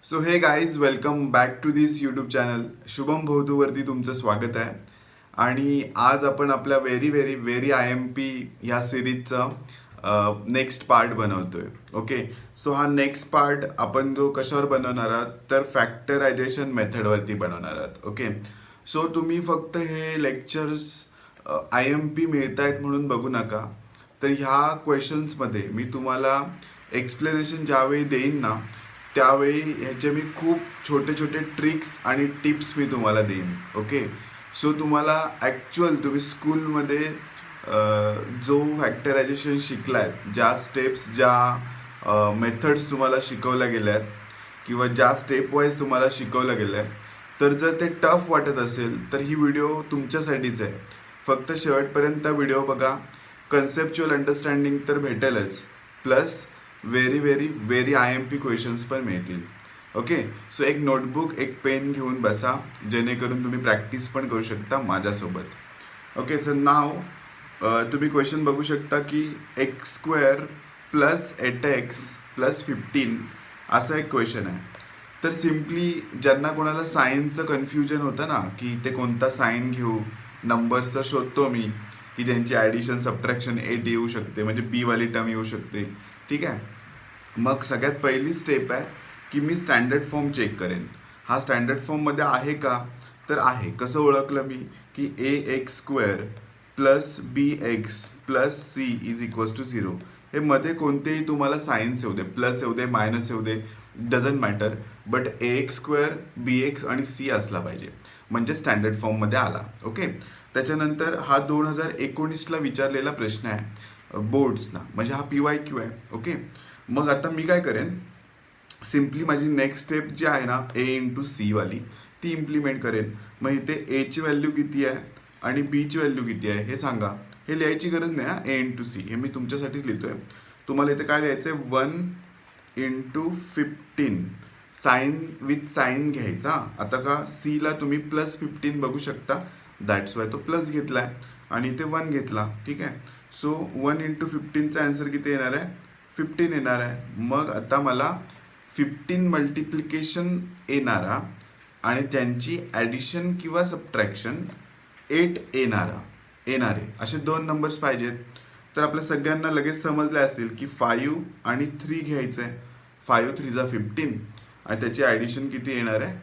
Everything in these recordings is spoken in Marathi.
So hey guys welcome back to this YouTube channel. Shubham भोवतूवरती तुमचं स्वागत आहे. आणि आज आपण आपल्या very very very I M P ह्या सिरीजचं नेक्स्ट पार्ट बनवतोय. ओके, सो हा नेक्स्ट पार्ट आपण जो कशावर बनवणार आहात तर फॅक्टरायझेशन मेथडवरती बनवणार आहात. ओके, सो तुम्ही फक्त हे लेक्चर्स आय एम पी मिळत आहेत म्हणून बघू नका. तर ह्या क्वेश्चन्समध्ये मी तुम्हाला एक्सप्लेनेशन ज्यावेळी देईन ना त्यावेळी ह्याचे मी खूप छोटे छोटे ट्रिक्स आणि टिप्स मी तुम्हाला देईन. ओके, सो तुम्हाला ॲक्च्युअल तुम्ही स्कूलमध्ये जो फॅक्टरायझेशन शिकलाय, ज्या स्टेप्स ज्या मेथड्स तुम्हाला शिकवल्या गेल्या आहेत किंवा ज्या स्टेप वाईज तुम्हाला शिकवलं गेलं आहे, तर जर ते टफ वाटत असेल तर ही व्हिडिओ तुमच्यासाठीच आहे. फक्त शेवटपर्यंत व्हिडिओ बघा. कन्सेप्च्युअल अंडरस्टँडिंग तर भेटेलच, plus very very very I M P questions पण मिळतील. ओके, सो एक नोटबुक एक पेन घेऊन बसा, जेणेकरून तुम्ही प्रॅक्टिस पण करू शकता माझ्यासोबत. ओके, सो नाव तुम्ही क्वेश्चन बघू शकता की x² प्लस 8x प्लस 15 असा एक क्वेश्चन आहे. तर सिम्पली ज्यांना कोणाला सायन्सचं कन्फ्युजन होतं ना की ते कोणता साईन घेऊ, नंबर्स तर शोधतो मी की ज्यांची ॲडिशन सबट्रॅक्शन 8 येऊ शकते, म्हणजे बी वाली टर्म येऊ शकते. ठीक आहे, मग सगळ्यात पहिली स्टेप आहे की मी स्टँडर्ड फॉर्म चेक करेन. हा स्टँडर्ड फॉर्ममध्ये आहे का, तर आहे. कसं ओळखलं मी की ax² plus bx plus c is equals to 0. हे मध्ये कोणतेही तुम्हाला सायन्स येऊ दे, प्लस येऊ दे, मायनस येऊ दे, doesn't matter, but ax² bx आणि c असला पाहिजे, म्हणजे स्टँडर्ड फॉर्ममध्ये आला. ओके, त्याच्यानंतर हा 2019ला विचारलेला प्रश्न आहे बोर्ड्सना, म्हणजे हा PYQ आहे. ओके, मग आता मी काय करेन, सिम्पली माझी नेक्स्ट स्टेप जी आहे ना a इंटू सी वाली ती इम्प्लिमेंट करेन. मग इथे एची व्हॅल्यू किती आहे आणि बीची व्हॅल्यू किती आहे हे सांगा. हे लिहायची गरज नाही. a इंटू सी हे मी तुमच्यासाठीच लिहितोय. तुम्हाला इथे काय लिहायचं आहे, 1 इंटू 15 साईन विथ साईन घ्यायचा. आता का सीला तुम्ही प्लस 15 बघू शकता, दॅट्स वाय तो प्लस घेतला आहे आणि इथे 1 घेतला. ठीक आहे, सो 1 इंटू 15चा आन्सर किती येणार आहे, 15 येणार आहे. मग आता मला 15 मल्टिप्लिकेशन येणारा आणि त्यांची ॲडिशन किंवा सबट्रॅक्शन 8 येणारे असे दोन नंबर्स पाहिजेत. तर आपल्या सगळ्यांना लगेच समजले असेल की 5 आणि 3 घ्यायचं आहे. 5 3 जा 15 आणि त्याची ॲडिशन किती येणार आहे,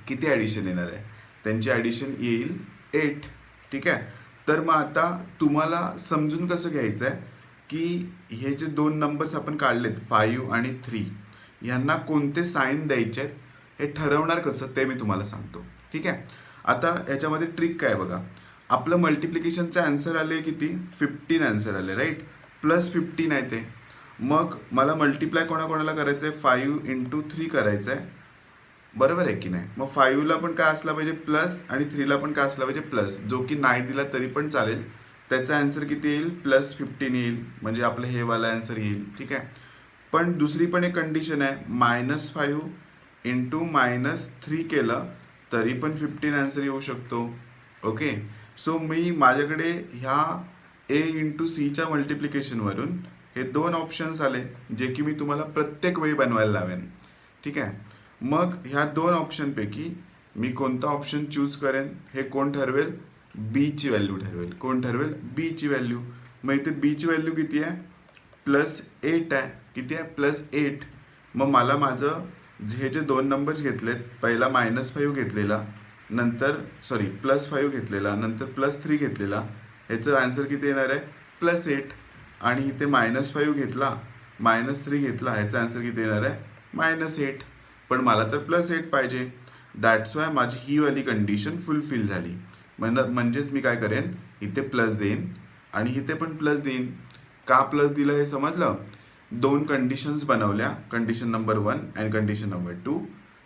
किती ॲडिशन येणार आहे, त्यांची ॲडिशन येईल 8. ठीक आहे, तर मग आता तुम्हाला समजून कसं घ्यायचं आहे की हे जे दोन नंबर्स आपण काढलेत 5 आणि 3 ह्यांना कोणते साईन द्यायचे आहेत हे ठरवणार कसं ते मी तुम्हाला सांगतो. ठीक आहे, आता याच्यामध्ये ट्रिक काय बघा. आपलं मल्टिप्लिकेशनचं आन्सर आले किती, 15 आन्सर आले, राईट. प्लस 15 आहे ते. मग मला मल्टिप्लाय कोणाकोणाला करायचं आहे, 5 इंटू 3 करायचं आहे, बरोबर आहे की नाही. मग 5ला पण काय असला पाहिजे प्लस आणि 3ला पण काय असला पाहिजे प्लस, जो की नाही दिला तरी पण चालेल. त्याचा आन्सर किती येईल, प्लस 15 येईल, म्हणजे आपलं हे वाला आन्सर येईल. ठीक आहे, पण दुसरी पण एक कंडिशन आहे, -5 इंटू -3 केलं तरी पण 15 आन्सर येऊ शकतो. ओके, सो मी माझ्याकडे ह्या a इंटू सीच्या मल्टिप्लिकेशनवरून हे दोन ऑप्शन्स आले जे की मी तुम्हाला प्रत्येक वेळी बनवायला लावेन. ठीक आहे, मग ह्या दोन ऑप्शनपैकी मी कोणता ऑप्शन चूज करेन हे कोण ठरवेल, बीची व्हॅल्यू ठरवेल. कोण ठरवेल, बीची व्हॅल्यू. मग इथे बीची व्हॅल्यू किती आहे, +8 आहे. किती आहे, +8. मग मला माझं हे जे दोन नंबर्स घेतलेत, पहिला -5 घेतलेला, नंतर +5 घेतलेला, नंतर +3 घेतलेला, ह्याचं आन्सर किती येणार आहे, +8. आणि इथे -5 घेतला, -3 घेतला, ह्याचा आन्सर किती येणार आहे, -8. पण मला तर +8 पाहिजे, दॅट्स वाय माझी ही वाली कंडिशन फुलफिल झाली. म्हणजेच मी काय करेन, इथे प्लस देईन आणि इथे पण प्लस देईन. का प्लस दिलं हे समजलं. दोन कंडिशन्स बनवल्या, कंडिशन नंबर 1 आणि कंडिशन नंबर 2.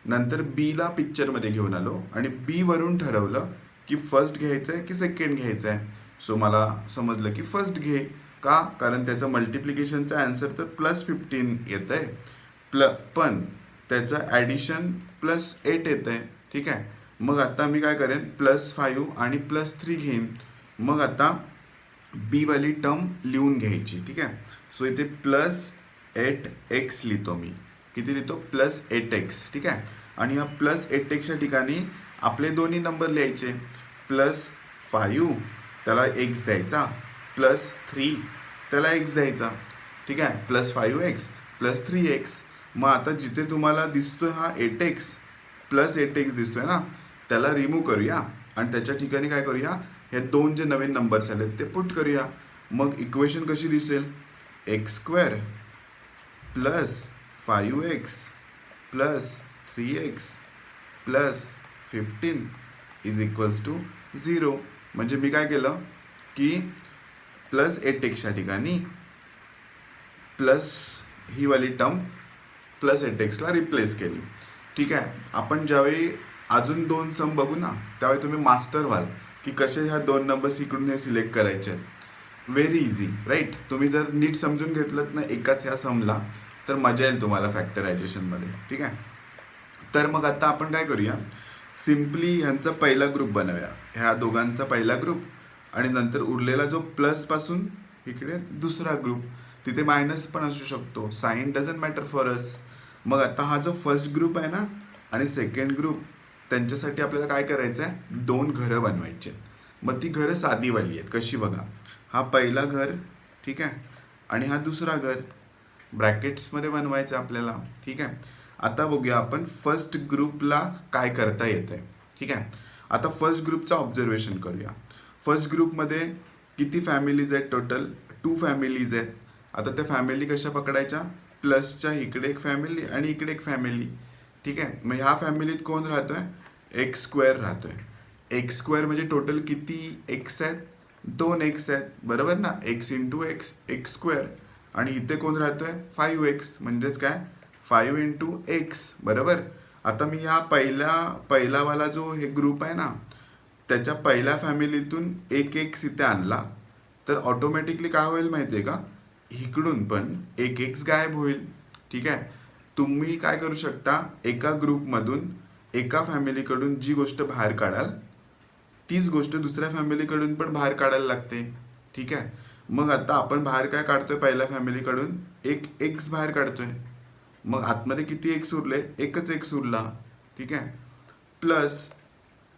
नंतर बीला पिक्चरमध्ये घेऊन आलो आणि बी वरून ठरवलं की फर्स्ट घ्यायचं आहे की सेकंड घ्यायचं आहे. सो मला समजलं की फर्स्ट घे. का, कारण त्याचं मल्टिप्लिकेशनचं आन्सर तर +15 येतं आहे, पण त्याचं ॲडिशन +8 येतं आहे. ठीक आहे, मग आता मी काय करेन, +5 आणि +3 घेईन. मग आता बी वाली टर्म लिहून घ्यायची. ठीक आहे, सो इथे +8x लिहितो मी. किती लिहितो प्लस 8x. ठीक आहे. आणि ह्या प्लस 8xच्या ठिकाणी आपले दोन्ही नंबर लिहायचे. प्लस 5 त्याला x द्यायचा, प्लस 3 त्याला x द्यायचा. ठीक आहे. Plus 5x plus 3x. मग आता जिथे तुम्हाला दिसतोय हा 8x प्लस 8x दिसतोय ना, त्याला रिमूव्ह करूया आणि त्याच्या ठिकाणी काय करूया, हे दोन जे नवीन नंबर्स आलेत ते पुट करूया. मग इक्वेशन कशी दिसेल, x² plus 5x plus 3x plus 15 is equals to 0. म्हणजे मी काय केलं की प्लस 8xच्या ठिकाणी प्लस ही वाली टर्म प्लस 8xला रिप्लेस केली. ठीक आहे. आपण ज्यावेळी अजून दोन सम बघू ना, त्यावेळी तुम्ही मास्टर व्हाल की कसे ह्या दोन नंबर्स इकडून हे सिलेक्ट करायचे. Very easy right. तुम्ही जर नीट समजून घेतलं ना एकाच ह्या समला, तर मजा येईल तुम्हाला फॅक्टरायझेशनमध्ये. ठीक आहे. तर मग आता आपण काय करूया, सिम्पली ह्यांचा पहिला ग्रुप बनवूया, ह्या दोघांचा पहिला ग्रुप, आणि नंतर उरलेला जो प्लसपासून इकडे दुसरा ग्रुप, तिथे मायनस पण असू शकतो, sign doesn't matter for us. मग आता हा जो फर्स्ट ग्रुप आहे ना आणि सेकंड ग्रुप, त्यांच्यासाठी आपल्याला काय करायचं आहे, दोन घरं बनवायची. मग ती घरं साधीवाली आहेत. कशी बघा, हा पहिला घर, ठीक आहे, आणि हा दुसरा घर ब्रॅकेट्समध्ये बनवायचं आपल्याला. ठीक आहे. आता बघूया आपण फर्स्ट ग्रुपला काय करता येतं आहे. ठीक आहे. आता फर्स्ट ग्रुपचं ऑब्झर्वेशन करूया. फर्स्ट ग्रुपमध्ये किती फॅमिलीज आहेत, टोटल 2 फॅमिलीज आहेत. आता त्या फॅमिली कशा पकडायच्या, प्लसच्या इकडे एक फॅमिली आणि इकडे एक फॅमिली. ठीक आहे. मग ह्या फॅमिलीत कोण राहतोय, x² राहतोय. x² म्हणजे टोटल किती x आहेत, 2x आहेत, बरोबर ना, x इंटू x, x². आणि इथे कोण राहतोय, 5x, म्हणजेच काय 5 इंटू x, बरोबर. आता मी ह्या पहिलावाला जो हे ग्रुप आहे ना, त्याच्या पहिल्या फॅमिलीतून एक x इथे आणला तर ऑटोमॅटिकली काय होईल माहिती आहे का, इकडून पण एक x गायब होईल. ठीक आहे. तुम्ही काय करू शकता, एका ग्रुपमधून एका फॅमिलीकडून जी गोष्ट बाहेर काढाल तीच गोष्ट दुसऱ्या फॅमिलीकडून पण बाहेर काढायला लागते. ठीक आहे. मग आता आपण बाहेर काय काढतोय, पहिल्या फॅमिलीकडून एक x बाहेर काढतोय. मग आतमध्ये किती x उरले, एकच x उरला. ठीक आहे. प्लस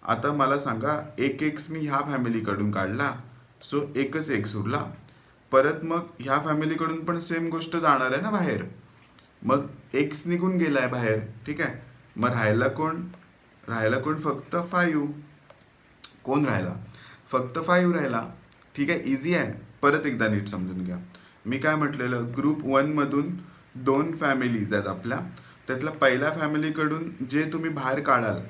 आता मला सांगा, एक x मी ह्या फॅमिलीकडून काढला, सो एकच x उरला. परत मग ह्या फॅमिलीकडून पण सेम गोष्ट जाणार आहे ना बाहेर, मग x निघून गेलाय बाहेर. ठीक आहे. मग राहायला कोण, फक्त 5. कोण राहिला, फक्त 5 राहिला. ठीक आहे. इझी आहे. परत एकदा नीट समजून घ्या. मी काय म्हटलेलं, ग्रुप 1 मधून 2 फॅमिलीज आहेत आपल्या, त्यातल्या पहिल्या फॅमिलीकडून जे तुम्ही बाहेर काढाल,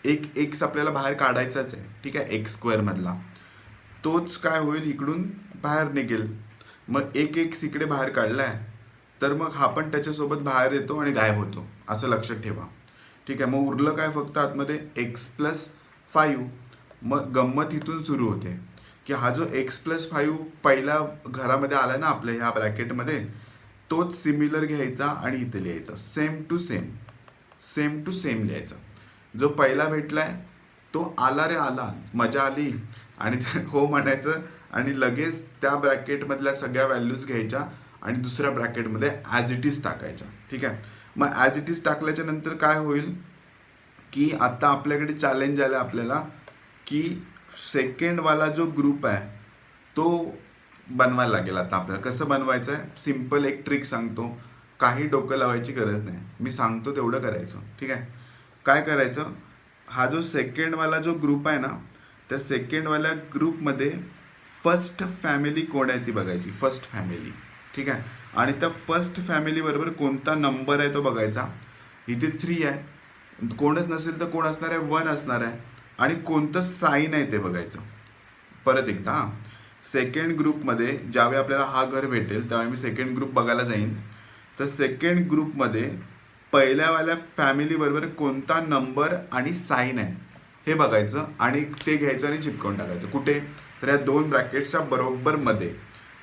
एक x आपल्याला बाहेर काढायचाच आहे. ठीक आहे. x² मधला तोच काय होईल, इकडून बाहेर निघेल. मग एक x इकडे बाहेर काढलाय, तर मग हा पण त्याच्यासोबत बाहेर येतो आणि गायब होतो, असं लक्षात ठेवा. ठीक आहे. मग उरलं काय, फक्त आतमध्ये x प्लस 5. मग गंमत इथून सुरू होते की हा जो x प्लस 5 पहिल्या घरामध्ये आला ना आपल्या ह्या ब्रॅकेटमध्ये, तोच सिमिलर घ्यायचा आणि इथे लिहायचा, सेम टू सेम लिहायचा. जो पहिला भेटलाय तो आला रे आला, मजा आली, आणि हो म्हणायचं आणि लगेच त्या ब्रॅकेटमधल्या सगळ्या व्हॅल्यूज घ्यायच्या आणि दुसऱ्या ब्रॅकेटमध्ये ॲज इट इज टाकायच्या. ठीक आहे. मग ॲज इट इज टाकल्याच्या नंतर काय होईल की आता आपल्याकडे चॅलेंज आलं आपल्याला की सेकंडवाला जो ग्रुप आहे तो बनवायला लागेल. आता आपल्याला कसं बनवायचं आहे, सिम्पल एक ट्रिक सांगतो, काही डोकं लावायची गरज नाही, मी सांगतो तेवढं करायचं. ठीक आहे. काय करायचं, हा जो सेकंडवाला जो ग्रुप आहे ना, त्या सेकंडवाल्या ग्रुपमध्ये फर्स्ट फॅमिली कोण आहे ती बघायची, फर्स्ट फॅमिली. ठीक आहे. आणि त्या फर्स्ट फॅमिली बरोबर कोणता नंबर आहे तो बघायचा. इथे 3 आहे, कोणच नसेल तर कोण असणार आहे, 1 असणार आहे. आणि कोणतं साईन आहे ते बघायचं. परत एकदा, सेकंड ग्रुपमध्ये ज्यावेळी आपल्याला हा घर भेटेल त्यावेळी मी सेकंड ग्रुप बघायला जाईन, तर सेकंड ग्रुपमध्ये पहिल्यावाल्या फॅमिली बरोबर कोणता नंबर आणि साईन आहे हे बघायचं आणि ते घ्यायचं आणि चिपकवून टाकायचं. कुठे, तर या 2 ब्रॅकेट्सच्या बरोबर मध्ये.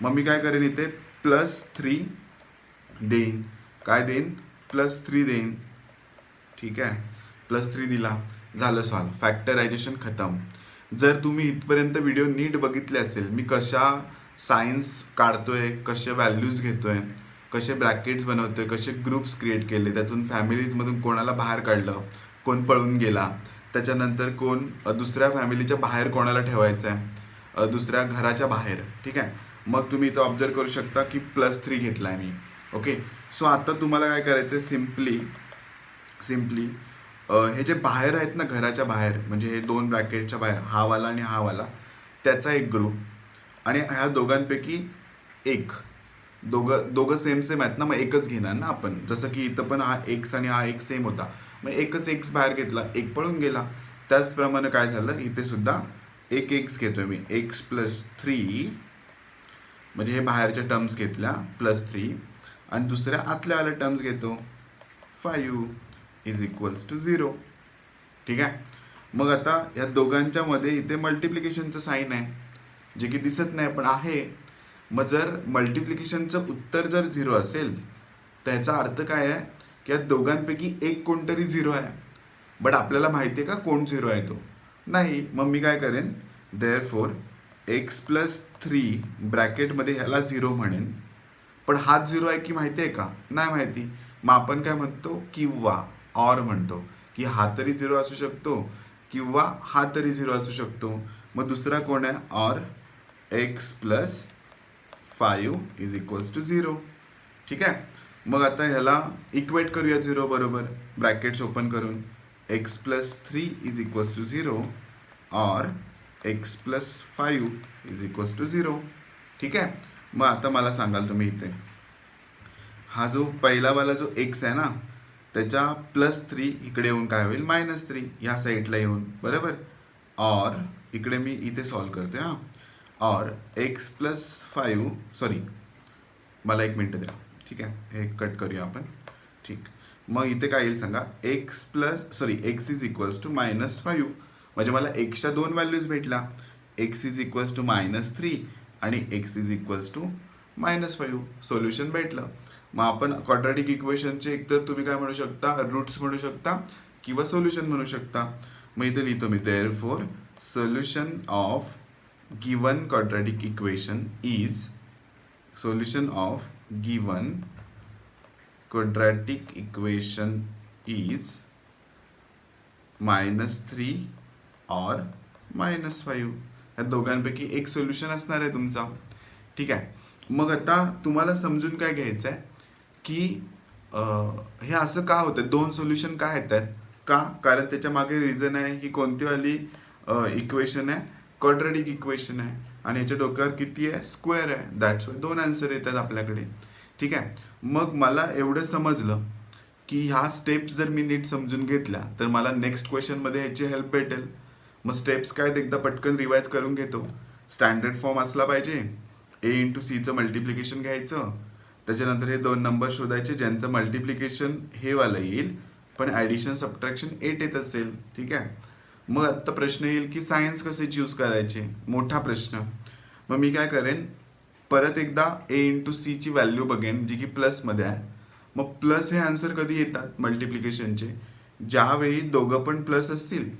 मग मी काय करेन, इथे +3 देईन. काय देईन, +3 देईन. ठीक आहे. +3 दिला, झालं सॉल्व, फॅक्टरायझेशन खतम. जर तुम्ही इथपर्यंत व्हिडिओ नीट बघितले असेल, मी कशा सायन्स काढतोय, कशा व्हॅल्यूज घेतोय, कसे ब्रॅकेट्स बनवतोय, कसे ग्रुप्स क्रिएट केले, त्यातून फॅमिलीजमधून कोणाला बाहेर काढलं, कोण पळून गेला, त्याच्यानंतर कोण दुसऱ्या फॅमिलीच्या बाहेर कोणाला ठेवायचं आहे, दुसऱ्या घराच्या बाहेर. ठीक आहे. मग तुम्ही इथं ऑब्झर्व करू शकता की +3 घेतला आहे मी. ओके. सो आता तुम्हाला काय करायचं आहे, सिम्पली हे जे बाहेर आहेत ना, घराच्या बाहेर, म्हणजे हे 2 ब्रॅकेटच्या बाहेर, हा वाला आणि हा वाला, त्याचा एक ग्रुप, आणि ह्या दोघांपैकी एक, दोघं सेम आहेत ना, मग एकच घेणार ना आपण. जसं की इथं पण हा एक्स आणि हा एक सेम होता, मग एकच एक्स बाहेर घेतला, एक पळून गेला. त्याचप्रमाणे काय झालं, इथे सुद्धा एक एक्स घेतोय मी, x+3, म्हणजे हे बाहेरच्या टर्म्स घेतल्या +3, आणि दुसऱ्या आतल्या आल्या टर्म्स घेतो 5 = 0. ठीक आहे. मग आता या दोघांच्या मध्ये इथे मल्टिप्लिकेशनचं साईन आहे, जे की दिसत नाही पण आहे. मग जर मल्टिप्लिकेशनचं उत्तर जर 0 असेल तर ह्याचा अर्थ काय आहे की या दोघांपैकी एक कोणतरी 0 आहे. बट आपल्याला माहिती आहे का कोण 0 आहे तो? नाही. मग मी काय करेन, देअरफॉर x+3 ब्रॅकेटमध्ये ह्याला 0 म्हणेन, पण हाच 0 आहे की माहिती आहे का? नाही माहिती. मग आपण काय म्हणतो, किंवा ऑर म्हणतो, की हा तरी 0 असू शकतो किंवा हा तरी 0 असू शकतो. मग दुसरा कोण आहे, ऑर x+5 = 0. ठीक आहे. मग आता ह्याला इक्वेट करूया 0 बरोबर, ब्रॅकेट्स ओपन करून, x+3 = 0 ऑर x+5 = 0. ठीक आहे. मग आता मला सांगाल तुम्ही, इथे हा जो पहिलावाला जो x आहे ना, त्याच्या +3 इकडे येऊन काय होईल, -3 ह्या साईडला येऊन, बरोबर. ऑर इकडे मी इथे सॉल्व करते हां. ऑर x+5, सॉरी मला 1 मिनटं द्या. ठीक आहे, हे कट करूया आपण. ठीक. मग इथे काय येईल सांगा, x = -5, म्हणजे मला xच्या 2 व्हॅल्यूज भेटला, x = -3 आणि x = -5. सोल्युशन भेटलं. मग आपण क्वाड्रॅटिक इक्वेशनचे एकतर तुम्ही काय म्हणू शकता, रूट्स म्हणू शकता किंवा सोल्युशन म्हणू शकता. मग इथे लिहितो मी, therefore solution of given quadratic equation is, solution of given quadratic equation is -3 और -5. या दोघांपैकी एक सोल्युशन असणार आहे तुमचा. ठीक आहे. मग आता तुम्हाला समजून काय घ्यायचं आहे की हे असं का होतं, 2 सोल्युशन का येतात का? कारण त्याच्या मागे रिझन आहे. ही कोणती वाली इक्वेशन आहे, क्वाड्रॅटिक इक्वेशन आहे, आणि ह्याच्या डोक्यावर किती आहे, स्क्वेअर आहे. दॅट्स वाय 2 आन्सर येतात आपल्याकडे. ठीक आहे. मग मला एवढं समजलं की ह्या स्टेप्स जर मी नीट समजून घेतल्या तर मला नेक्स्ट क्वेश्चनमध्ये ह्याची हेल्प भेटेल. मग स्टेप्स काय एकदा पटकन रिवाइज करून घेतो. स्टँडर्ड फॉर्म असला पाहिजे, a×c चं मल्टिप्लिकेशन घ्यायचं, त्याच्यानंतर हे 2 नंबर शोधायचे ज्यांचं मल्टिप्लिकेशन हे वाला येईल पण ॲडिशन सबट्रॅक्शन 8 येत असेल. ठीक आहे. मग आता प्रश्न येईल की सायन्स कसे चूज करायचे, मोठा प्रश्न. मग मी काय करेन, परत एकदा a×c ची व्हॅल्यू बघेन जी की प्लसमध्ये आहे. मग प्लस हे आन्सर कधी येतात मल्टिप्लिकेशनचे, ज्यावेळी दोघं पण प्लस असतील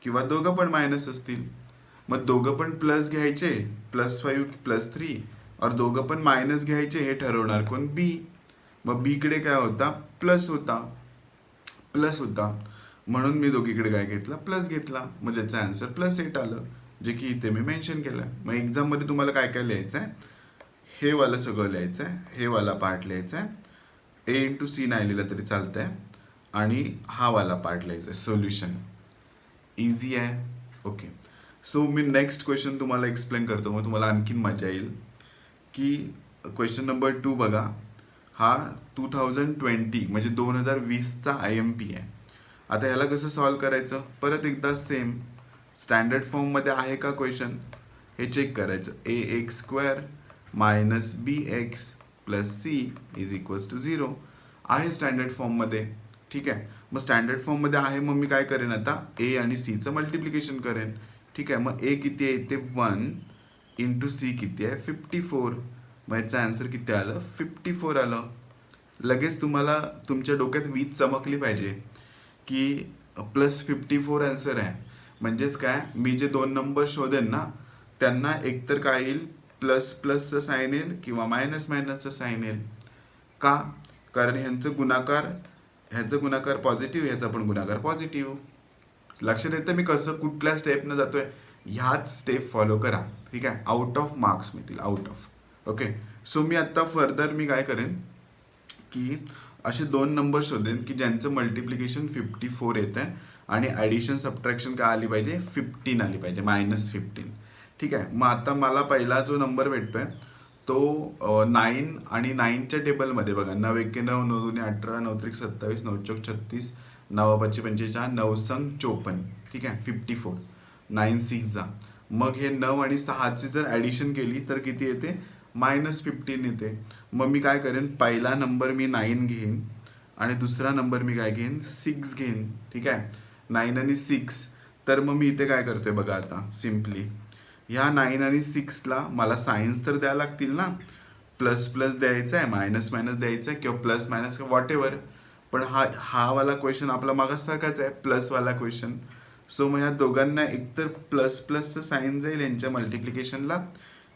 किंवा दोघं पण मायनस असतील. मग दोघं पण प्लस घ्यायचे, +5 +3, और दोघं पण मायनस घ्यायचे, हे ठरवणार कोण, बी. मग बी कडे काय होता, प्लस होता, म्हणून मी दोघीकडे काय घेतला, प्लस घेतला. मग ज्याचा आन्सर +8 आलं, जे की इथे मी मेन्शन केलं. मग एक्झाममध्ये तुम्हाला काय काय लिहायचं आहे, हे वाला सगळं लिहायचं आहे, हे वाला पार्ट लिहायचा आहे, a×c नाही लिहिलं तरी चालतंय, आणि हा वाला पार्ट लिहायचा आहे, सोल्युशन. इझी आहे. ओके. सो मी नेक्स्ट क्वेश्चन तुम्हाला एक्सप्लेन करतो, मग तुम्हाला आणखीन मजा येईल. की क्वेश्चन नंबर 2 बघा, हा 2020 म्हणजे 2020चा IMP आहे. आता ह्याला कसं सॉल्व करायचं, परत एकदा सेम स्टँडर्ड फॉर्ममध्ये आहे का क्वेश्चन हे चेक करायचं. ax² - bx + c = 0 आहे स्टँडर्ड फॉर्ममध्ये. ठीक आहे. मग स्टँडर्ड फॉर्ममध्ये आहे, मग मी काय करेन आता, a आणि c चं मल्टिप्लिकेशन करेन. ठीक आहे. मग a किती आहे ते 1 × c किती आहे 54. मग याचं आन्सर किती आलं, 54 आलं. लगेच तुम्हाला तुमच्या डोक्यात वीज चमकली पाहिजे की +54 आन्सर आहे. म्हणजेच काय, मी जे 2 नंबर शोधेन ना त्यांना एकतर काय येईल, ++चं साईन येईल किंवा -चं साईन येईल. का? कारण ह्यांचं गुणाकार पॉझिटिव्ह, ह्याचा पण गुणाकार पॉझिटिव्ह. लक्षात येतं मी कसं कुठल्या स्टेपनं जातोय? ह्याच स्टेप फॉलो करा. ठीक आहे. आउट ऑफ मार्क्स मिळतील, आउट ऑफ. ओके. सो मी आता फर्दर मी काय करेन की असे 2 नंबर शोधेन की ज्यांचं मल्टिप्लिकेशन 54 येत आहे आणि ॲडिशन सबट्रॅक्शन काय आली पाहिजे? 15 आली पाहिजे, -15. ठीक आहे. मग आता मला पहिला जो नंबर भेटतोय तो 9 आणि 9च्या टेबलमध्ये बघा, 9 एके 9, 9 दुने 18, 9 त्रिक 27, 9 चौक 36, 9 पाचशे 45, 9 संग 54. ठीक आहे. 54, 9 6 जा. मग हे 9 आणि 6ची जर ॲडिशन केली तर किती येते? -15 येते. मग मी काय करेन, पहिला नंबर मी 9 घेईन आणि दुसरा नंबर मी काय घेईन? 6 घेईन. ठीक आहे. 9 आणि 6. तर मग मी इथे काय करतोय बघा, आता सिम्पली ह्या 9 आणि 6ला मला सायन्स तर द्यावं लागतील ना. प्लस प्लस द्यायचं आहे, मायनस मायनस द्यायचं आहे, किंवा प्लस मायनस व्हॉट एव्हर. पण हा वाला क्वेश्चन आपला मागासारखाच आहे, प्लसवाला क्वेश्चन. सो मग ह्या दोघांना एकतर प्लस प्लसचं साईन जाईल यांच्या मल्टिप्लिकेशनला,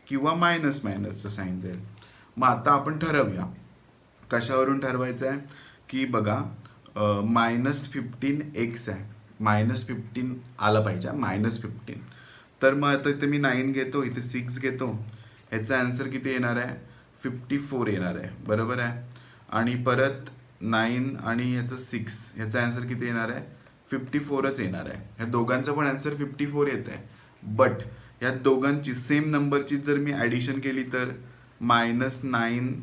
किंवा मायनस मायनसचं साईन जाईल. मग आता आपण ठरवूया कशावरून ठरवायचं आहे की बघा, -15x आहे, -15 आलं पाहिजे, -15. तर मग आता इथे मी 9 घेतो, इथे 6 घेतो. ह्याचा आन्सर किती येणार आहे? 54 येणार आहे. बरोबर आहे. आणि परत 9 आणि ह्याचं 6, ह्याचा आन्सर किती येणार आहे? 54च येणार आहे. ह्या दोघांचा पण आन्सर 54 येत आहे. बट ह्या दोघांची सेम नंबरची जर मी ॲडिशन केली तर -9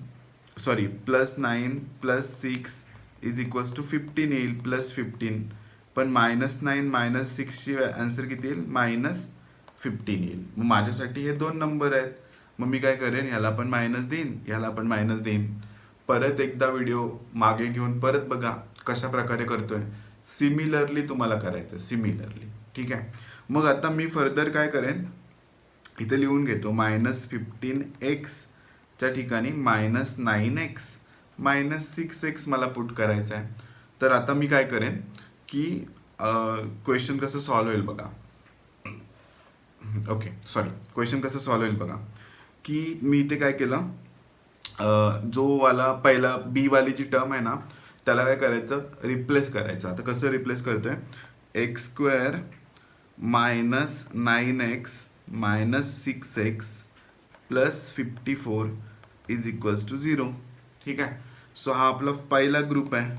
+9 +6 = 15 येईल, +15. पण -9 -6ची आन्सर किती येईल? -15 येईल. मग माझ्यासाठी हे 2 नंबर आहेत. मग मी काय करेन, ह्याला पण मायनस देईन, ह्याला पण मायनस देईन. परत एकदा व्हिडिओ मागे घेऊन परत बघा कशा प्रकारे करतोय. सिमिलरली तुम्हाला करायचं, सिमिलरली. ठीक आहे. मग आता मी फर्दर काय करेन, इथे लिहून घेतो, -15x च्या ठिकाणी -9x, -6x मला पुट करायचं आहे. तर आता मी काय करेन की क्वेश्चन कसं सॉल्व्ह होईल बघा. ओके, क्वेश्चन कसं सॉल्व्ह होईल बघा, की मी इथे काय केलं, जो वाला पहिला बी वाली जी टर्म आहे ना, त्याला काय करायचं? रिप्लेस करायचं. आता कसं रिप्लेस करतोय? x² -9x -6x +54 = 0. ठीक आहे. सो हा आपला पहिला ग्रुप आहे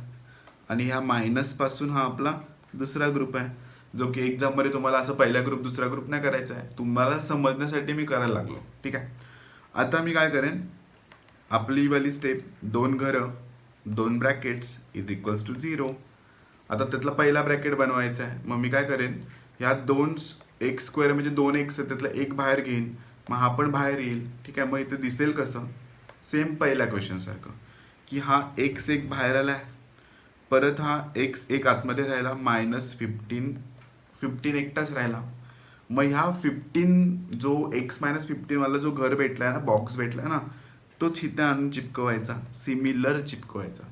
आणि ह्या मायनस पासून हा आपला दुसरा ग्रुप आहे, जो की एक्झाममध्ये तुम्हाला असं पहिला ग्रुप दुसरा ग्रुप नाही करायचा आहे, तुम्हाला समजण्यासाठी मी करायला लागलो. ठीक आहे. आता मी काय करेन, आपली वाली स्टेप, 2 घरं 2 ब्रॅकेट्स = 0. आता त्यातला पहिला ब्रॅकेट बनवायचा आहे. मग मी काय करेन, ह्या 2x² म्हणजे 2x आहे, त्यातला एक बाहेर घेईन, मग हा पण बाहेर येईल. ठीक आहे. मग इथे दिसेल कसं, सेम पहिल्या क्वेश्चन सारखं, की हा x एक बाहेर आला आहे, परत हा x एक आतमध्ये राहिला, -15 एकटाच राहिला. मग ह्या 15 जो x -15 वाला जो घर भेटलाय ना, बॉक्स भेटलाय ना, तो तिथे आणून चिपकवायचा, सिमिलर चिपकवायचा.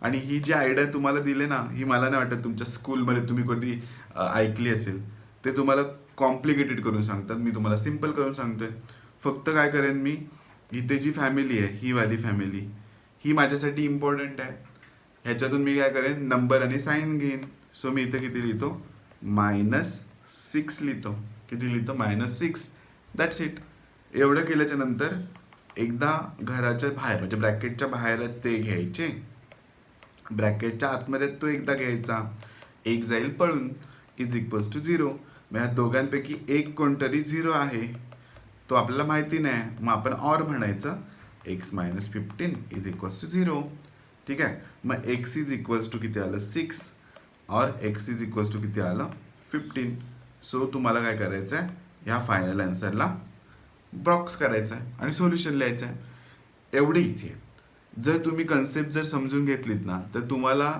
आणि ही जी आयडिया तुम्हाला दिली ना, ही मला नाही वाटत तुमच्या स्कूलमध्ये तुम्ही कधी ऐकली असेल. ते तुम्हाला कॉम्प्लिकेटेड करून सांगतात, मी तुम्हाला सिम्पल करून सांगतोय. फक्त काय करेन मी, इथे जी फॅमिली आहे, ही वाली फॅमिली, ही माझ्यासाठी इम्पॉर्टंट आहे. ह्याच्यातून मी काय करेन, नंबर आणि साईन घेईन. सो मी इथे किती लिहितो? -6 लिहितो. किती लिहितो? -6. That's it. एवढं केल्याच्या नंतर एकदा घराच्या बाहेर म्हणजे ब्रॅकेटच्या बाहेर ते घ्यायचे, ब्रॅकेटच्या आतमध्ये तो एकदा घ्यायचा, एक जाईल पळून, = 0. मग ह्या दोघांपैकी एक कोणतरी 0 आहे, तो आपल्याला माहिती नाही. मग आपण ऑर म्हणायचं, x -15 = 0. ठीक आहे. मग x = किती आलं? 6. और x = किती आलं? 15. सो तुम्हाला काय करायचं आहे, ह्या फायनल आन्सरला बॉक्स करायचा आहे आणि सोल्युशन लिहायचं आहे. एवढे इझी आहे. जर तुम्ही कन्सेप्ट जर समजून घेतलीत ना, तर तुम्हाला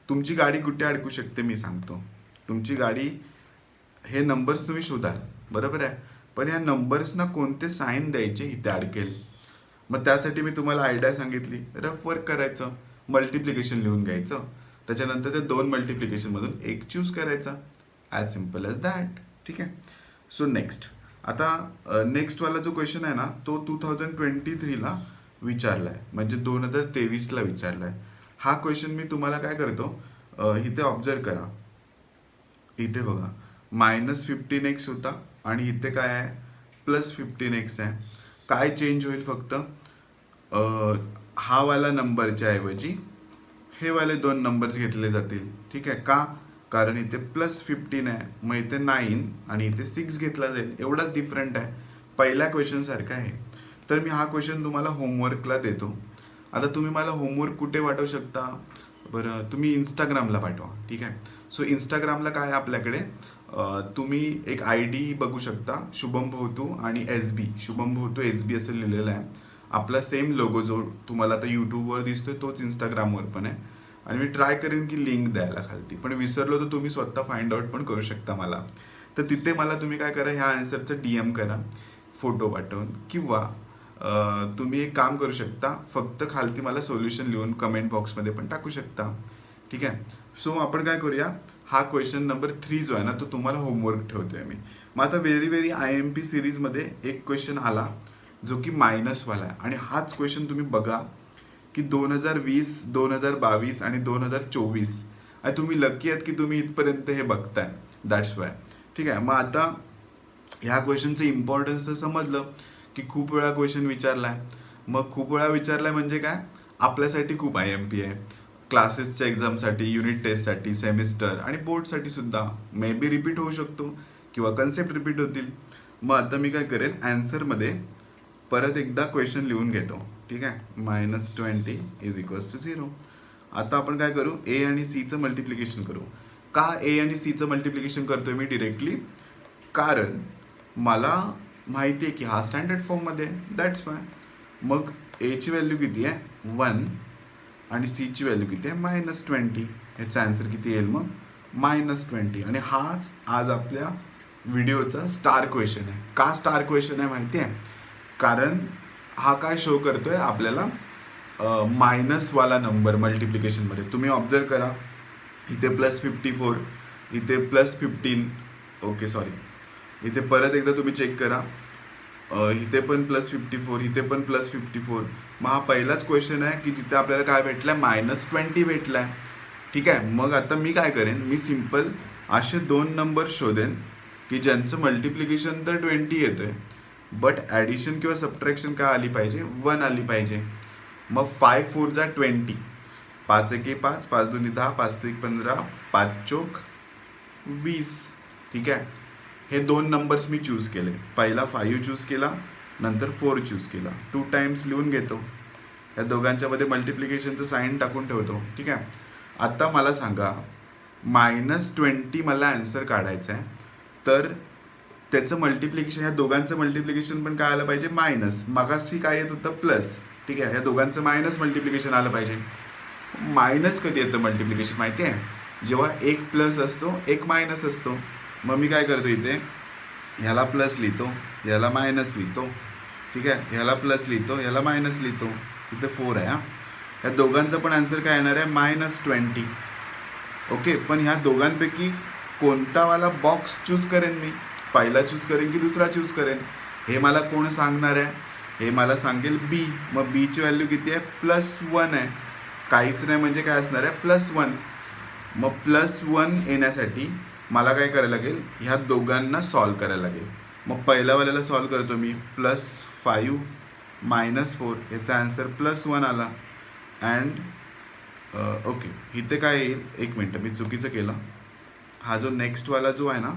तुमची गाडी कुठे अडकू शकते मी सांगतो. तुमची गाडी, हे नंबर्स तुम्ही शोधाल, बरोबर आहे, पण ह्या नंबर्सना कोणते साईन द्यायचे इथे अडकेल. मग त्यासाठी मी तुम्हाला आयडिया सांगितली, रफ वर्क करायचं, मल्टिप्लिकेशन लिहून घ्यायचं, त्याच्यानंतर ते 2 मल्टिप्लिकेशनमधून एक चूज करायचा, ॲज सिम्पल ॲज दॅट. ठीक आहे. सो नेक्स्ट, आता नेक्स्टवाला जो क्वेश्चन आहे ना, तो 2023ला विचारला आहे, म्हणजे 2023ला विचारला आहे. हा क्वेश्चन मी तुम्हाला काय करतो, इथे ऑब्झर्व करा. इथे बघा -15x होता आणि इथे काय आहे +15x आहे. काय चेंज होईल फक्त, हा वाला नंबरच्या ऐवजी हे वाले 2 नंबर्स घेतले जातील. ठीक आहे का, कारण इथे +15 आहे, मग इथे 9 आणि इथे 6 घेतला जाईल. एवढाच डिफरंट आहे, पहिल्या क्वेश्चन सारखा आहे. तर मी हा क्वेश्चन तुम्हाला होमवर्कला देतो. आता तुम्ही मला होमवर्क कुठे पाठवू शकता, बरं तुम्ही इंस्टाग्रामला पाठवा. ठीक आहे. सो इंस्टाग्रामला काय आहे आपल्याकडे, तुम्ही एक ID बघू शकता, शुभम भोवतू आणि SB, शुभम भोवतू SB असं लिहिलेलं आहे. आपला सेम लोगो जो तुम्हाला आता यूट्यूबवर दिसतोय तोच इंस्टाग्रामवर पण आहे. आणि मी ट्राय करेन की लिंक द्यायला खालती, पण विसरलो तर तुम्ही स्वतः फाइंड आउट पण करू शकता मला. तर तिथे मला तुम्ही काय करा, ह्या आन्सरचं DM करा फोटो पाठवून, किंवा तुम्ही एक काम करू शकता, फक्त खालती मला सोल्युशन लिहून कमेंट बॉक्समध्ये पण टाकू शकता. ठीक आहे. सो आपण काय करूया, हा क्वेश्चन नंबर 3 जो आहे ना, तो तुम्हाला होमवर्क ठेवतोय मी. मग आता व्हेरी IMP सिरीजमध्ये एक क्वेश्चन आला जो की मायनसवाला आहे, आणि हाच क्वेश्चन तुम्ही बघा की 2020, 2022 आणि 2024. आणि तुम्ही लकी आहेत की तुम्ही इथपर्यंत हे बघताय, दॅट्स वाय. ठीक आहे. मग आता ह्या क्वेश्चनचं इम्पॉर्टन्स तर समजलं की खूप वेळा क्वेश्चन विचारलाय. मग खूप वेळा विचारलाय म्हणजे काय, आपल्यासाठी खूप IMP आहे. क्लासेसच्या एक्झामसाठी, युनिट टेस्टसाठी, सेमिस्टर आणि बोर्डसाठी सुद्धा मे बी रिपीट होऊ शकतो किंवा कन्सेप्ट रिपीट होतील. मग आता मी काय करेन, ॲन्सरमध्ये परत एकदा क्वेश्चन लिहून घेतो. ठीक आहे. -20 = 0. आता आपण काय करू, A आणि Cचं मल्टिप्लिकेशन करू. का A आणि Cचं मल्टिप्लिकेशन करतोय मी डिरेक्टली, कारण मला माहिती आहे की हा स्टँडर्ड फॉर्ममध्ये आहे, दॅट्स वाय. मग Aची व्हॅल्यू किती आहे 1 आणि Cची व्हॅल्यू किती आहे -20. ह्याचा आन्सर किती येईल मग -20. आणि हाच आज आपल्या व्हिडिओचा स्टार क्वेश्चन आहे. का स्टार क्वेश्चन आहे माहिती आहे, कारण हा काय शो करतोय आपल्याला, मायनसवाला नंबर मल्टिप्लिकेशनमध्ये. तुम्ही ऑब्झर्व करा, इथे +54, इथे +15, ओके सॉरी, इथे परत एकदा तुम्ही चेक करा, इथे पण +54, इथे पण +54. मग हा पहिलाच क्वेश्चन आहे की जिथे आपल्याला काय भेटलाय -20 भेटलाय. ठीक आहे. मग आता मी काय करेन, मी सिम्पल असे 2 नंबर शोधेन की ज्यांचं मल्टिप्लिकेशन तर 20 येतोय, बट ॲडिशन किंवा सबट्रॅक्शन काय आली पाहिजे, 1 आली पाहिजे. मग 5 4 जा 20, 5 1 5, 5 2 10, 5 3 15, 5 चोक 20. ठीक आहे. हे 2 नंबर्स मी चूज केले. पहिला 5 चूज केला, नंतर 4 चूज केला. 2 टाइम्स लिहून घेतो, या दोघांच्यामध्ये मल्टिप्लिकेशनचं साईन टाकून ठेवतो. ठीक आहे. आता मला सांगा, -20 मला आन्सर काढायचं आहे, तर त्याचं मल्टिप्लिकेशन, ह्या दोघांचं मल्टिप्लिकेशन पण काय आलं पाहिजे मायनस. मगाशी काय येत होतं प्लस. ठीक आहे. ह्या दोघांचं मायनस मल्टिप्लिकेशन आलं पाहिजे. मायनस कधी येतं मल्टिप्लिकेशन माहिती आहे, जेव्हा एक प्लस असतो एक मायनस असतो. मग मी काय करतो, इथे ह्याला प्लस लिहितो, ह्याला मायनस लिहितो. ठीक आहे. ह्याला प्लस लिहितो, ह्याला मायनस लिहितो. इथे 4 आहे. ह्या दोघांचं पण आन्सर काय येणार आहे -20. ओके. पण ह्या दोघांपैकी कोणता वाला बॉक्स चूज करेन मी, पहिला चूज करेन की दुसरा चूज करेन, हे मला कोण सांगणार आहे, हे मला सांगेल B. मग Bची व्हॅल्यू किती आहे +1 आहे, काहीच नाही म्हणजे काय असणार आहे +1. मग +1 येण्यासाठी मला काय करायला लागेल, ह्या दोघांना सॉल्व करायला लागेल. मग पहिल्या वाल्याला सॉल्व करतो मी, +5 -4, याचा आन्सर +1 आला. अँड ओके, इथे काय येईल, एक मिनटं मी चुकीचं केलं. हा जो नेक्स्टवाला जो आहे ना,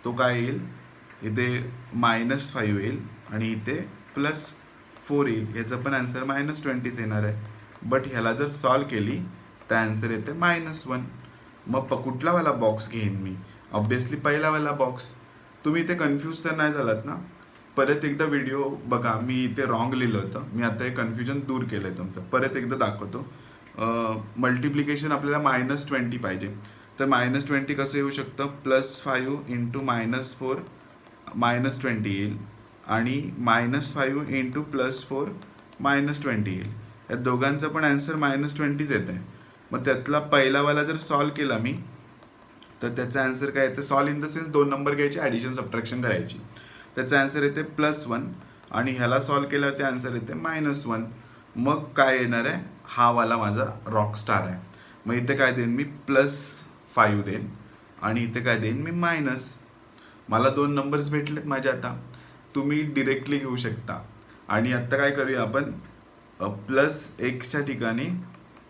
तो काय येईल, इथे -5 येईल आणि इथे +4 येईल. याचं पण आन्सर -20 येणार आहे. बट ह्याला जर सॉल्व केली तर आन्सर येते -1. मग कुठलावाला बॉक्स घेईन मी, ऑब्विसली पहिलावाला बॉक्स. तुम्ही इथे कन्फ्यूज तर नाही झालात ना, परत एकदा व्हिडिओ बघा, मी इथे रॉंग लिहिलं होतं, मी आता हे कन्फ्युजन दूर केलं आहे तुमचं, परत एकदा दाखवतो. मल्टिप्लिकेशन आपल्याला -20 पाहिजे, तर -20 कसं येऊ शकतं, +5 × -4 -20 येईल, आणि -5 × +4 -20 येईल. या दोघांचा पण आन्सर -20 येत आहे. मग त्यातला पहिलावाला जर सॉल्व केला मी, तर त्याचा आन्सर काय येते, solve in the sense 2 number घ्यायचे, ॲडिशन सबट्रॅक्शन करायची. त्याचा आन्सर येते +1, आणि ह्याला सॉल्व केल्यावर ते आन्सर येते -1. मग काय येणार आहे, हा वाला माझा रॉक स्टार आहे. मग इथे काय देईन मी, +5 देईन आणि इथे काय देईन मी, मायनस. मला 2 नंबर्स भेटलेत माझे. आता तुम्ही डिरेक्टली घेऊ शकता. आणि आत्ता काय करूया आपण, +x ठिकाणी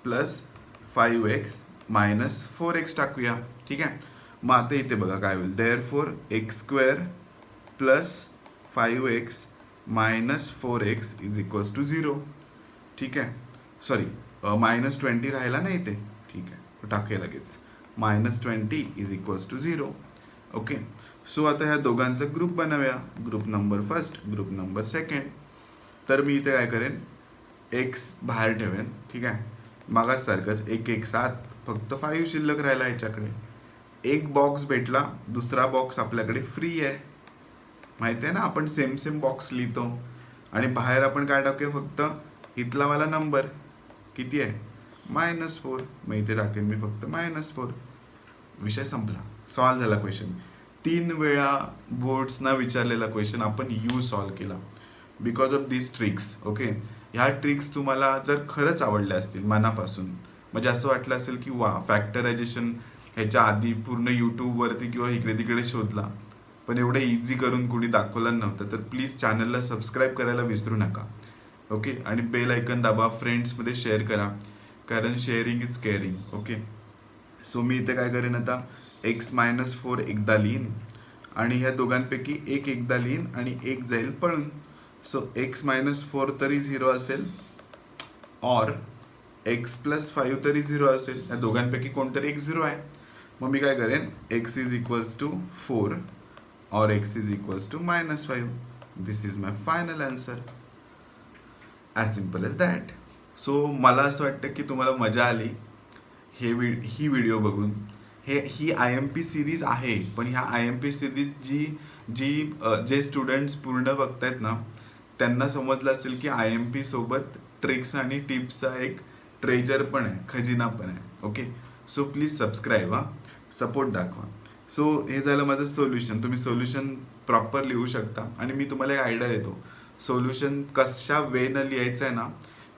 +5x - 4x टाकूया. ठीक आहे. मग आता इथे बघा काय होईल, देअरफॉर x² + 5x - 4x = 0. ठीक आहे. सॉरी, -20 राहिला ना इथे. ठीक आहे, टाकूया लगेच. -20 = 0. ओके. सो आता ह्या दोघांचा ग्रुप बनवूया, group number first, group number second. तर मी इथे काय करेन, x बाहेर ठेवेन. ठीक आहे. मागासारखंच 1 1 7, फक्त 5 शिल्लक राहिला ह्याच्याकडे. एक बॉक्स भेटला, दुसरा बॉक्स आपल्याकडे फ्री आहे. माहिती आहे ना, आपण सेम बॉक्स लिहितो. आणि बाहेर आपण काय टाकूया, फक्त इथला वाला नंबर किती आहे, -4. मग इथे टाकेन मी फक्त -4. विषय संपला, सॉल्व झाला क्वेश्चन. 3 वेळा बोर्ड्सना विचारलेला क्वेश्चन आपण सॉल्व केला because of this tricks. Okay. ह्या ट्रिक्स तुम्हाला जर खरंच आवडल्या असतील मनापासून, म्हणजे असं वाटलं असेल की वा, फॅक्टरायझेशन ह्याच्या आधी पूर्ण यूट्यूबवरती किंवा इकडे तिकडे शोधला, पण एवढं इझी करून कुणी दाखवलं नव्हतं, तर प्लीज चॅनलला सबस्क्राईब करायला विसरू नका. ओके. आणि बेल आयकन दाबा, फ्रेंड्समध्ये शेअर करा, कारण sharing is caring. Okay. So मी इथे काय करेन, आता x - 4 एकदा लिहीन आणि ह्या दोघांपैकी एक एकदा लिहीन आणि एक जाईल पळून. सो x - 4 तरी 0 असेल, और x + 5 तरी 0 असेल. या दोघांपैकी कोणतरी एक 0 आहे. मग मी काय करेन, x = 4 और x = -5. This is my final answer. As simple as that. So मला असं वाटतं की तुम्हाला मजा आली ही व्हिडिओ बघून. ही IMP सिरीज आहे, पण ह्या IMP सिरीज जे स्टुडंट्स पूर्ण बघतायत ना, त्यांना समजलं असेल की IMP सोबत ट्रिक्स आणि टिप्सचा एक ट्रेजर पण आहे, खजिना पण आहे. Okay. So please subscribe, support दाखवा. सो हे झालं माझं सोल्युशन. तुम्ही सोल्युशन प्रॉपर लिहू शकता. आणि मी तुम्हाला एक आयडिया देतो, सोल्युशन कशा वेनं लिहायचं आहे ना,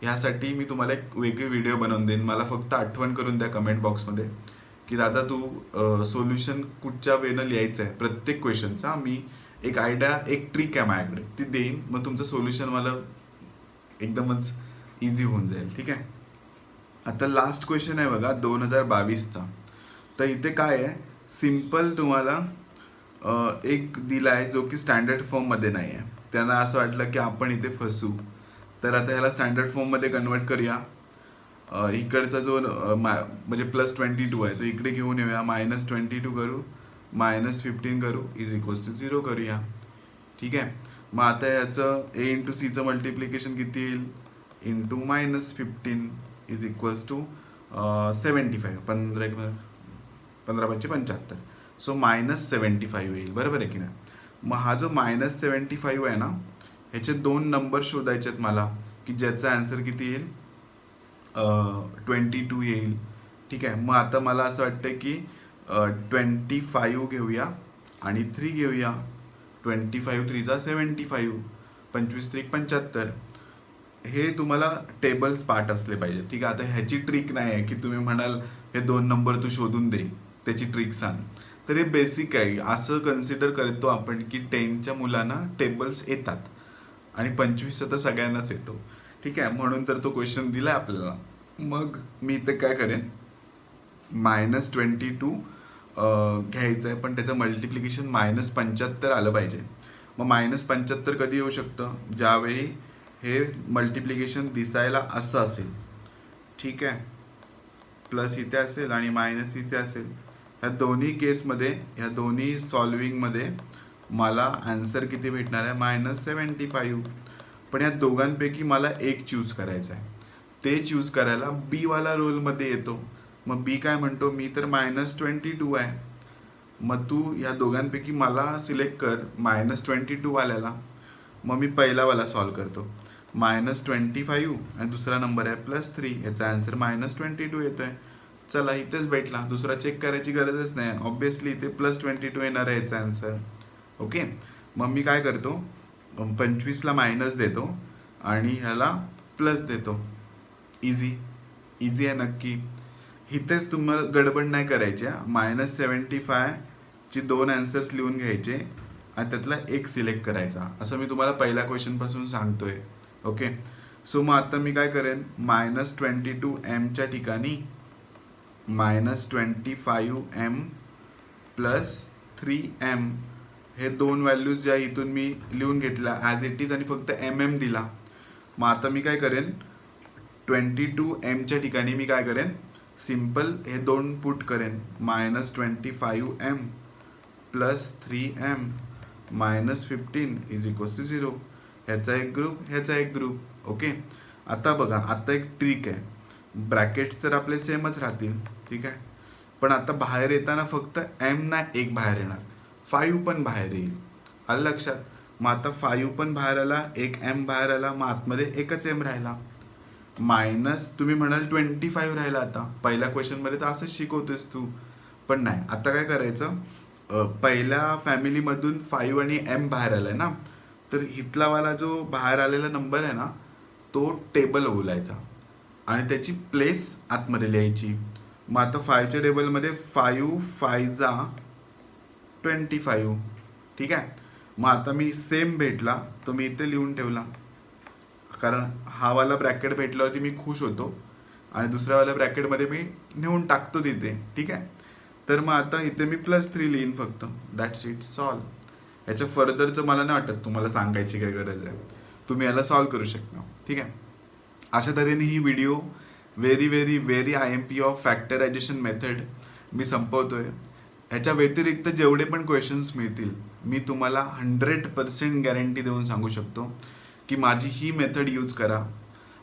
ह्यासाठी मी तुम्हाला एक वेगळी व्हिडिओ बनवून देईन. मला फक्त आठवण करून द्या कमेंट बॉक्समध्ये की दादा तू सोल्युशन कुठच्या वेनं लिहायचं आहे प्रत्येक क्वेश्चनचा. मी एक आयडिया, एक ट्रिक आहे माझ्याकडे, ती देईन. मग तुमचं सोल्युशन मला एकदमच इझी होऊन जाईल. ठीक आहे. आता लास्ट क्वेश्चन आहे बघा 2022चा. तर इथे काय आहे, सिम्पल तुम्हाला एक दिला आहे जो की स्टँडर्ड फॉर्ममध्ये नाही आहे. त्यांना असं वाटलं की आपण इथे फसू, तर आता ह्याला स्टँडर्ड फॉर्ममध्ये कन्वर्ट करूया. इकडचा जो म्हणजे +22 आहे तो इकडे घेऊन येऊया, -22 करू, -15 करू, = 0 करूया. ठीक आहे. मग आता याचं a × c मल्टिप्लिकेशन किती येईल, × -15 = 75. 15 × 75. सो -75 येईल. बरोबर आहे की नाही. मग हा जो -75 आहे ना, ह्याचे 2 नंबर शोधायचे आहेत मला, की ज्याचा आन्सर किती येईल, 22 येईल. ठीक आहे. मग आता मला असं वाटतं की 25 घेऊया आणि 3 घेऊया. 25 3 = 75, 25 3 = 75. हे तुम्हाला टेबल्स पाठ असले पाहिजे. ठीक आहे. आता ह्याची ट्रिक नाही आहे की तुम्ही म्हणाल हे 2 नंबर तू शोधून दे, त्याची ट्रिक सांग. तर हे बेसिक आहे. असं कन्सिडर करतो आपण की 10च्या मुलांना टेबल्स येतात आणि 25 तर सगळ्यांनाच येतो. ठीक आहे. म्हणून तर तो क्वेश्चन दिला आहे आपल्याला. मग मी इथे काय करेन, -22 घ्यायचं आहे, पण त्याचं मल्टिप्लिकेशन -75 आलं पाहिजे. मग -75 कधी येऊ शकतं, ज्यावेळी हे मल्टिप्लिकेशन दिसायला असं असेल. ठीक आहे. प्लस इथे असेल आणि मायनस इथे असेल. ह्या दोन्ही केसमध्ये, ह्या दोन्ही सॉल्विंगमध्ये मला आन्सर किती भेटणार आहे, -75. पण या दोघांपैकी मला एक चूज करायचं आहे. ते चूज करायला बी वाला रोलमध्ये येतो. मग बी काय म्हणतो, मी तर -22 आहे. मग तू या दोघांपैकी मला सिलेक्ट कर -22 वाल्याला. मग मी पहिलावाला सॉल्व करतो. -25 आणि दुसरा नंबर आहे +3. याचा आन्सर -22 येतो आहे. चला, इथेच भेटला, दुसरा चेक करायची गरजच नाही. ऑब्विसली इथे +22 येणार आहे याचा आन्सर. ओके. मग मी काय करतो, 25ला मायनस देतो आणि ह्याला प्लस देतो. इझी आहे नक्की. इथेच तुम्हाला गडबड नाही करायची. -75ची 2 आन्सर्स लिहून घ्यायचे आणि त्यातला एक सिलेक्ट करायचा, असं मी तुम्हाला पहिल्या क्वेश्चन पासून सांगतोय. ओके, सो मग आता मी काय करेन, -22m ठिकाणी -25m प्लस 3m हे 2 व्हॅल्यूज ज्या इथून मी लिहून घेतल्या ॲज इट इज आणि फक्त mm दिला. मग आता मी काय करेन, 22m ठिकाणी मी काय करेन, सिम्पल हे 2 पुट करेन. -25m plus 3m -15 = 0. ह्याचा एक ग्रुप, ह्याचा एक ग्रुप. ओके, आता बघा, आता एक ट्रिक आहे. ब्रॅकेट्स तर आपले सेमच राहतील, ठीक आहे, पण आता बाहेर येताना फक्त m नाही एक बाहेर येणार, 5 पण बाहेर येईल. आलं लक्षात. मग आता 5 पण बाहेर आला, एक m बाहेर आला, मग आतमध्ये एकच m राहिला. मायनस तुम्ही म्हणाल 25 राहिला. आता पहिल्या क्वेश्चनमध्ये तर असंच शिकवतोयस तू, पण नाही. आता काय करायचं, पहिल्या फॅमिलीमधून 5 आणि m बाहेर आलाय ना, तर इथलावाला जो बाहेर आलेला नंबर आहे ना, तो टेबल बोलायचा आणि त्याची प्लेस आतमध्ये लिहायची. मग आता 5च्या टेबलमध्ये 5 5 25, ठीक आहे. मग आता मी सेम भेटला तो मी इथे लिहून ठेवला, कारण हा वाला ब्रॅकेट भेटल्यावरती मी खुश होतो आणि दुसऱ्यावाल्या ब्रॅकेटमध्ये मी नेऊन टाकतो तिथे, ठीक आहे. तर मग आता इथे मी +3 लिहीन फक्त. That's it, solve. याच्या फर्दरचं मला नाही वाटत तुम्हाला सांगायची काय गरज आहे, तुम्ही याला सॉल्व करू शकता, ठीक आहे. अशा तऱ्हेने ही video very IMP of factorisation method मी संपवतोय. ह्याच्या व्यतिरिक्त जेवढे पण क्वेश्चन्स मिळतील मी तुम्हाला 100% गॅरंटी देऊन सांगू शकतो की माझी ही मेथड यूज करा.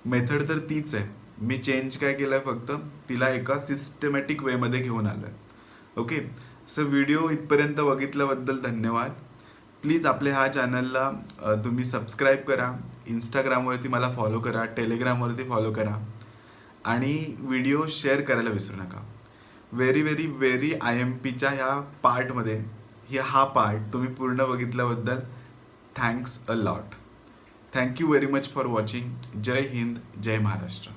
मेथड तर तीच आहे, मी चेंज काय केलं आहे, फक्त तिला एका सिस्टमॅटिक वेमध्ये घेऊन आलो आहे. ओके, सो व्हिडिओ इथपर्यंत बघितल्याबद्दल धन्यवाद. प्लीज आपल्या ह्या चॅनलला तुम्ही सबस्क्राईब करा, इंस्टाग्रामवरती मला फॉलो करा, टेलिग्रामवरती फॉलो करा आणि व्हिडिओ शेअर करायला विसरू नका. व्हेरी IMPच्या ह्या पार्टमध्ये हा पार्ट तुम्ही पूर्ण बघितल्याबद्दल thanks a lot. Thank you very much for watching. Jai Hind, Jai Maharashtra.